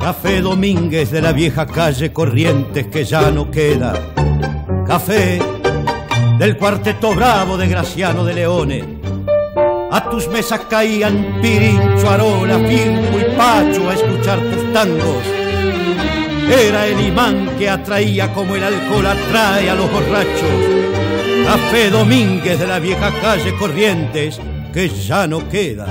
Café Domínguez de la vieja calle Corrientes que ya no queda. Café del cuarteto bravo de Graciano de Leone. A tus mesas caían Pirincho, Arola, Firmo y Pacho a escuchar tus tangos. Era el imán que atraía como el alcohol atrae a los borrachos. Café Domínguez de la vieja calle Corrientes que ya no queda.